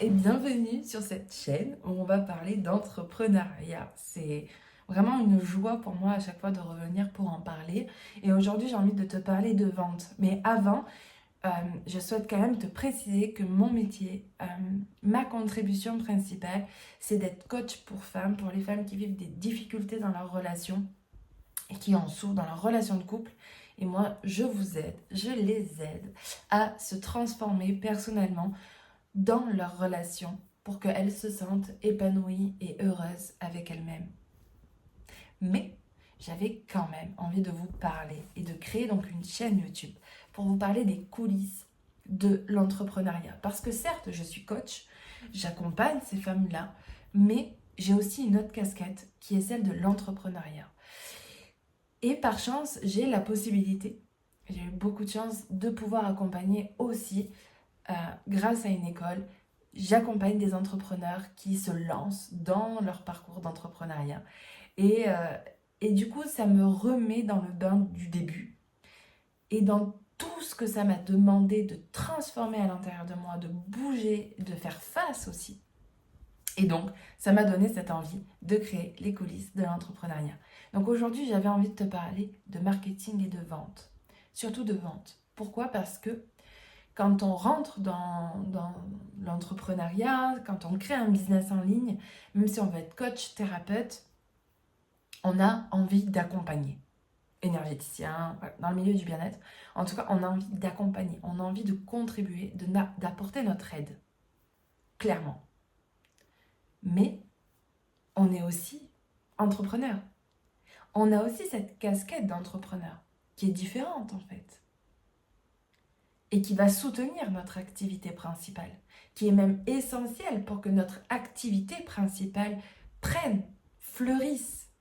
et bienvenue sur cette chaîne où on va parler d'entrepreneuriat. C'est vraiment une joie pour moi à chaque fois de revenir pour en parler. Et aujourd'hui, j'ai envie de te parler de vente. Mais avant, je souhaite quand même te préciser que mon métier, ma contribution principale, c'est d'être coach pour femmes, pour les femmes qui vivent des difficultés dans leur relation et qui en souffrent dans leur relation de couple. Et moi, je vous aide, je les aide à se transformer personnellement dans leur relation pour qu'elles se sentent épanouies et heureuses avec elles-mêmes. Mais j'avais quand même envie de vous parler et de créer donc une chaîne YouTube pour vous parler des coulisses de l'entrepreneuriat. Parce que certes, je suis coach, j'accompagne ces femmes-là, mais j'ai aussi une autre casquette qui est celle de l'entrepreneuriat. Et par chance, j'ai la possibilité, j'ai eu beaucoup de chance de pouvoir accompagner aussi, grâce à une école, j'accompagne des entrepreneurs qui se lancent dans leur parcours d'entrepreneuriat. Et, euh, et du coup, ça me remet dans le bain du début et dans tout ce que ça m'a demandé de transformer à l'intérieur de moi, de bouger, de faire face aussi. Et donc, ça m'a donné cette envie de créer les coulisses de l'entrepreneuriat. Donc aujourd'hui, j'avais envie de te parler de marketing et de vente. Surtout de vente. Pourquoi? Parce que quand on rentre dans l'entrepreneuriat, quand on crée un business en ligne, même si on veut être coach, thérapeute, on a envie d'accompagner. Énergéticien, voilà, dans le milieu du bien-être. En tout cas, on a envie d'accompagner, on a envie de contribuer, d'apporter notre aide. Clairement. Mais on est aussi entrepreneur. On a aussi cette casquette d'entrepreneur qui est différente en fait et qui va soutenir notre activité principale, qui est même essentielle pour que notre activité principale prenne, fleurisse.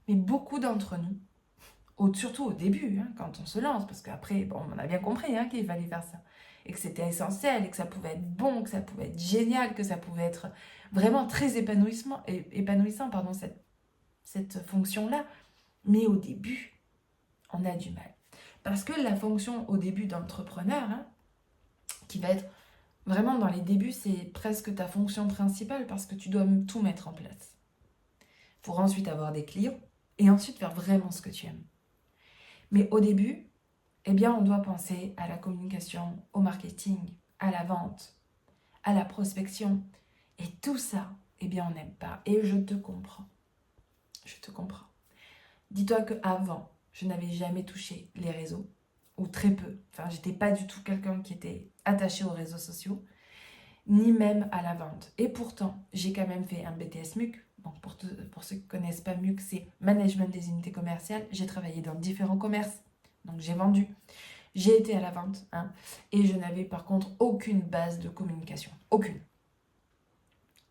Mais beaucoup d'entre nous, surtout au début, hein, quand on se lance, parce qu'après, bon, on a bien compris hein, qu'il fallait faire ça, et que c'était essentiel, et que ça pouvait être bon, que ça pouvait être génial, que ça pouvait être vraiment très épanouissant, pardon, cette fonction-là. Mais au début, on a du mal. Parce que la fonction au début d'entrepreneur, hein, qui va être vraiment dans les débuts, c'est presque ta fonction principale parce que tu dois tout mettre en place pour ensuite avoir des clients et ensuite faire vraiment ce que tu aimes. Mais au début, eh bien, on doit penser à la communication, au marketing, à la vente, à la prospection. Et tout ça, eh bien, on n'aime pas. Et je te comprends. Je te comprends. Dis-toi qu'avant, je n'avais jamais touché les réseaux, ou très peu. Enfin, j'étais pas du tout quelqu'un qui était attaché aux réseaux sociaux, ni même à la vente. Et pourtant, j'ai quand même fait un BTS MUC. Donc pour ceux qui ne connaissent pas MUC, c'est Management des unités commerciales. J'ai travaillé dans différents commerces, donc j'ai vendu. J'ai été à la vente, hein, et je n'avais par contre aucune base de communication. Aucune.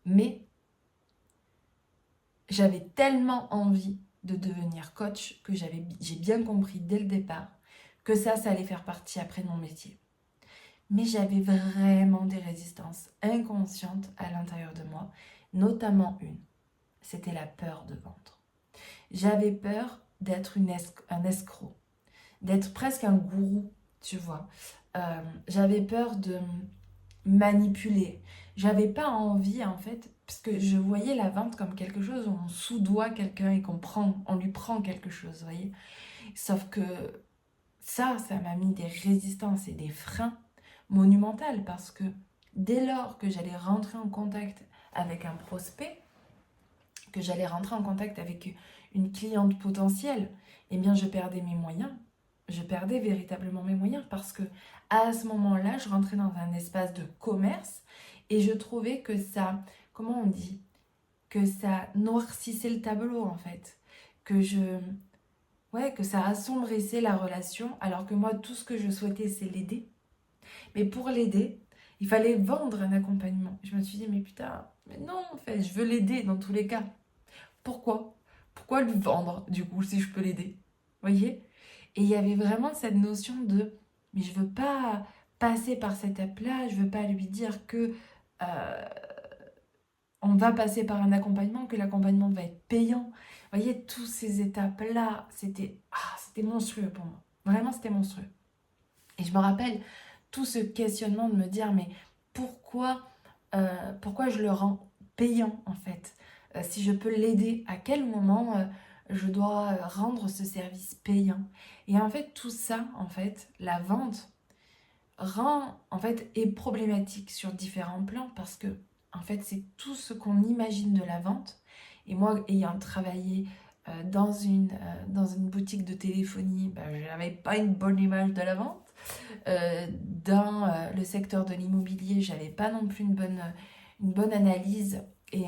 Mais j'avais tellement envie de devenir coach que j'ai bien compris dès le départ que ça allait faire partie après de mon métier. Mais j'avais vraiment des résistances inconscientes à l'intérieur de moi, notamment une. C'était la peur de vendre. J'avais peur d'être un escroc, d'être presque un gourou, tu vois. J'avais peur de manipuler. J'avais pas envie, en fait, parce que je voyais la vente comme quelque chose où on soudoie quelqu'un et on lui prend quelque chose, vous voyez. Sauf que ça m'a mis des résistances et des freins monumentaux parce que dès lors que j'allais rentrer en contact avec un prospect, que j'allais rentrer en contact avec une cliente potentielle, eh bien je perdais mes moyens. Je perdais véritablement mes moyens parce que à ce moment-là, je rentrais dans un espace de commerce et je trouvais que ça, comment on dit, que ça noircissait le tableau en fait, que ça assombrissait la relation alors que moi tout ce que je souhaitais c'est l'aider. Mais pour l'aider, il fallait vendre un accompagnement. Je me suis dit mais putain, mais non en fait, je veux l'aider dans tous les cas. Pourquoi? Pourquoi lui vendre du coup si je peux l'aider? Vous voyez? Et il y avait vraiment cette notion de mais je veux pas passer par cette étape-là, je veux pas lui dire que euh, on va passer par un accompagnement, que l'accompagnement va être payant. Vous voyez, toutes ces étapes-là, c'était monstrueux pour moi. Vraiment, c'était monstrueux. Et je me rappelle tout ce questionnement de me dire, mais pourquoi je le rends payant en fait. Si je peux l'aider, à quel moment je dois rendre ce service payant. Et en fait, tout ça, en fait, la vente est problématique sur différents plans parce que, en fait, c'est tout ce qu'on imagine de la vente. Et moi, ayant travaillé dans une boutique de téléphonie, ben, je n'avais pas une bonne image de la vente. Dans le secteur de l'immobilier, j'avais pas non plus une bonne analyse et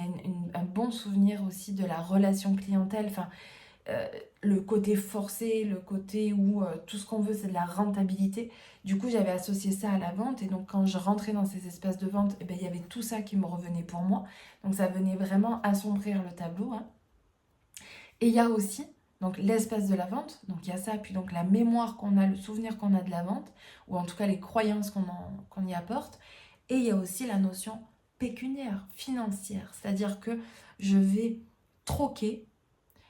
un bon souvenir aussi de la relation clientèle. Enfin, euh, le côté forcé, le côté où tout ce qu'on veut c'est de la rentabilité. Du coup, j'avais associé ça à la vente et donc quand je rentrais dans ces espaces de vente, eh ben, il y avait tout ça qui me revenait pour moi. Donc ça venait vraiment assombrir le tableau, hein. Et il y a aussi donc l'espace de la vente, donc il y a ça, puis donc la mémoire qu'on a, le souvenir qu'on a de la vente, ou en tout cas les croyances qu'on y apporte. Et il y a aussi la notion pécuniaire, financière, c'est-à-dire que je vais troquer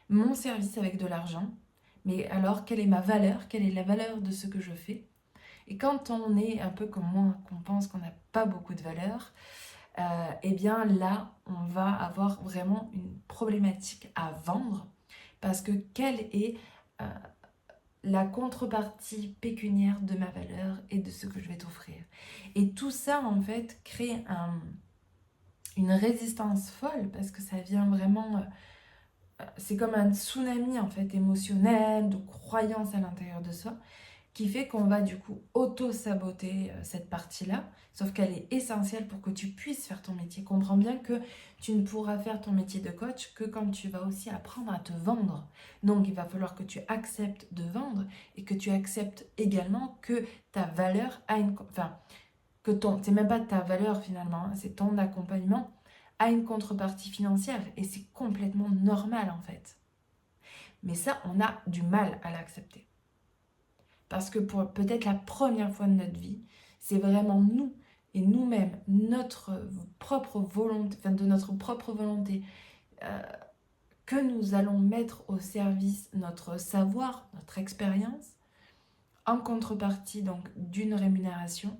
mon service avec de l'argent, mais alors quelle est ma valeur, quelle est la valeur de ce que je fais. Et quand on est un peu comme moi, qu'on pense qu'on n'a pas beaucoup de valeur, eh bien là, on va avoir vraiment une problématique à vendre parce que quelle est euh, la contrepartie pécuniaire de ma valeur et de ce que je vais t'offrir. Et tout ça, en fait, crée une résistance folle parce que ça vient vraiment... c'est comme un tsunami, en fait, émotionnel, de croyances à l'intérieur de soi qui fait qu'on va du coup auto-saboter cette partie-là, sauf qu'elle est essentielle pour que tu puisses faire ton métier. Comprends bien que tu ne pourras faire ton métier de coach que quand tu vas aussi apprendre à te vendre. Donc il va falloir que tu acceptes de vendre et que tu acceptes également que ta valeur a une... Enfin, que c'est même pas ta valeur finalement, hein, c'est ton accompagnement a une contrepartie financière et c'est complètement normal en fait. Mais ça, on a du mal à l'accepter. Parce que pour peut-être la première fois de notre vie, c'est vraiment nous et nous-mêmes, notre propre volonté, enfin de notre propre volonté, euh, que nous allons mettre au service notre savoir, notre expérience, en contrepartie donc d'une rémunération.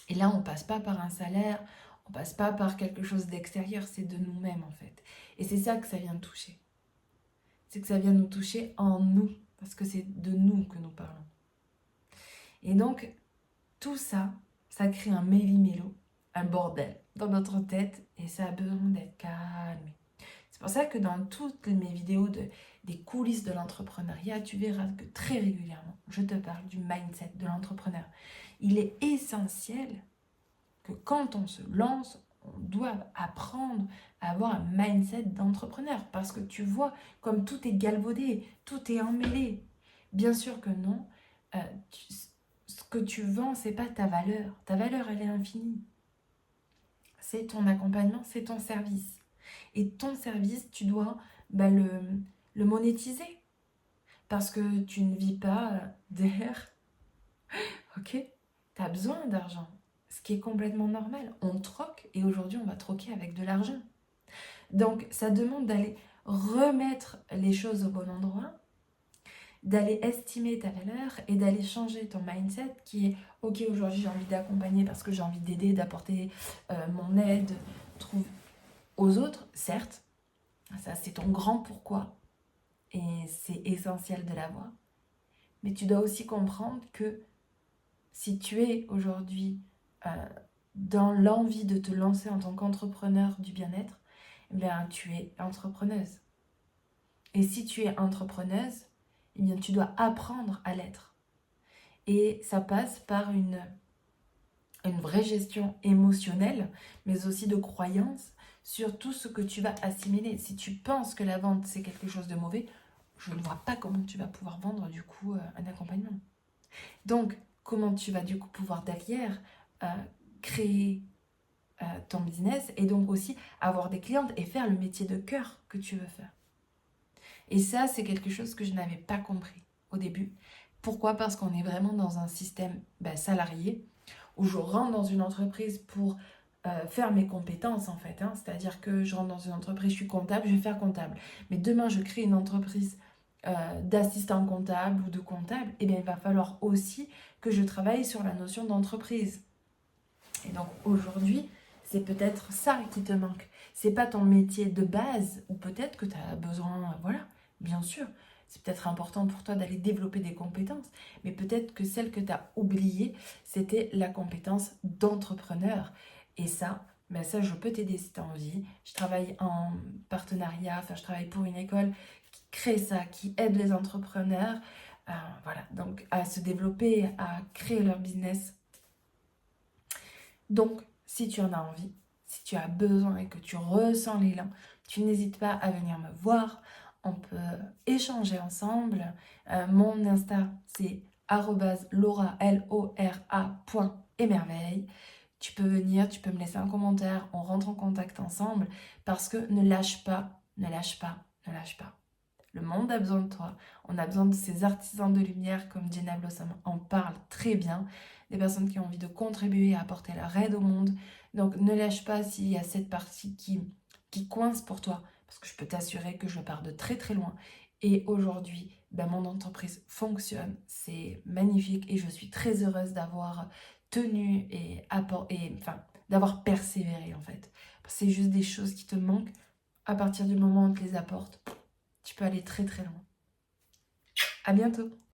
Et là, on passe pas par un salaire, on passe pas par quelque chose d'extérieur, c'est de nous-mêmes en fait. Et c'est ça que ça vient de toucher. C'est que ça vient nous toucher en nous, parce que c'est de nous que nous parlons. Et donc, tout ça, ça crée un méli-mélo, un bordel dans notre tête et ça a besoin d'être calmé. C'est pour ça que dans toutes mes vidéos des coulisses de l'entrepreneuriat, tu verras que très régulièrement, je te parle du mindset de l'entrepreneur. Il est essentiel que quand on se lance, on doit apprendre à avoir un mindset d'entrepreneur parce que tu vois, comme tout est galvaudé, tout est emmêlé. Bien sûr que non. Euh, ce que tu vends, c'est pas ta valeur. Ta valeur, elle est infinie. C'est ton accompagnement, c'est ton service. Et ton service, tu dois le monétiser. Parce que tu ne vis pas d'air. Ok? Tu as besoin d'argent. Ce qui est complètement normal. On troque et aujourd'hui, on va troquer avec de l'argent. Donc, ça demande d'aller remettre les choses au bon endroit, d'aller estimer ta valeur et d'aller changer ton mindset qui est ok, aujourd'hui j'ai envie d'accompagner parce que j'ai envie d'aider, d'apporter mon aide aux autres, certes, ça c'est ton grand pourquoi et c'est essentiel de l'avoir, mais tu dois aussi comprendre que si tu es aujourd'hui dans l'envie de te lancer en tant qu'entrepreneur du bien-être, eh bien tu es entrepreneuse. Et si tu es entrepreneuse, eh bien, tu dois apprendre à l'être. Et ça passe par une vraie gestion émotionnelle, mais aussi de croyance sur tout ce que tu vas assimiler. Si tu penses que la vente, c'est quelque chose de mauvais, je ne vois pas comment tu vas pouvoir vendre du coup un accompagnement. Donc, comment tu vas du coup pouvoir derrière créer ton business et donc aussi avoir des clientes et faire le métier de cœur que tu veux faire. Et ça, c'est quelque chose que je n'avais pas compris au début. Pourquoi? Parce qu'on est vraiment dans un système salarié où je rentre dans une entreprise pour faire mes compétences en fait. Hein. C'est-à-dire que je rentre dans une entreprise, je suis comptable, je vais faire comptable. Mais demain, je crée une entreprise d'assistant comptable ou de comptable. Et bien, il va falloir aussi que je travaille sur la notion d'entreprise. Et donc aujourd'hui, c'est peut-être ça qui te manque. C'est pas ton métier de base, ou peut-être que tu as besoin, voilà, bien sûr. C'est peut-être important pour toi d'aller développer des compétences, mais peut-être que celle que tu as oubliée, c'était la compétence d'entrepreneur. Et ça, ben ça, je peux t'aider si tu as envie. Je travaille en partenariat, enfin, je travaille pour une école qui crée ça, qui aide les entrepreneurs, voilà, donc à se développer, à créer leur business. Donc, si tu en as envie, si tu as besoin et que tu ressens l'élan, tu n'hésites pas à venir me voir. On peut échanger ensemble. Mon Insta, c'est @laura, Lora.émerveille. Tu peux venir, tu peux me laisser un commentaire, on rentre en contact ensemble parce que ne lâche pas, ne lâche pas, ne lâche pas. Le monde a besoin de toi. On a besoin de ces artisans de lumière comme Jenna Blossom en parle très bien. Des personnes qui ont envie de contribuer à apporter leur aide au monde. Donc ne lâche pas s'il y a cette partie qui coince pour toi. Parce que je peux t'assurer que je pars de très très loin. Et aujourd'hui, ben, mon entreprise fonctionne. C'est magnifique et je suis très heureuse d'avoir tenu enfin, d'avoir persévéré en fait. C'est juste des choses qui te manquent. À partir du moment où on te les apporte, tu peux aller très très loin. À bientôt!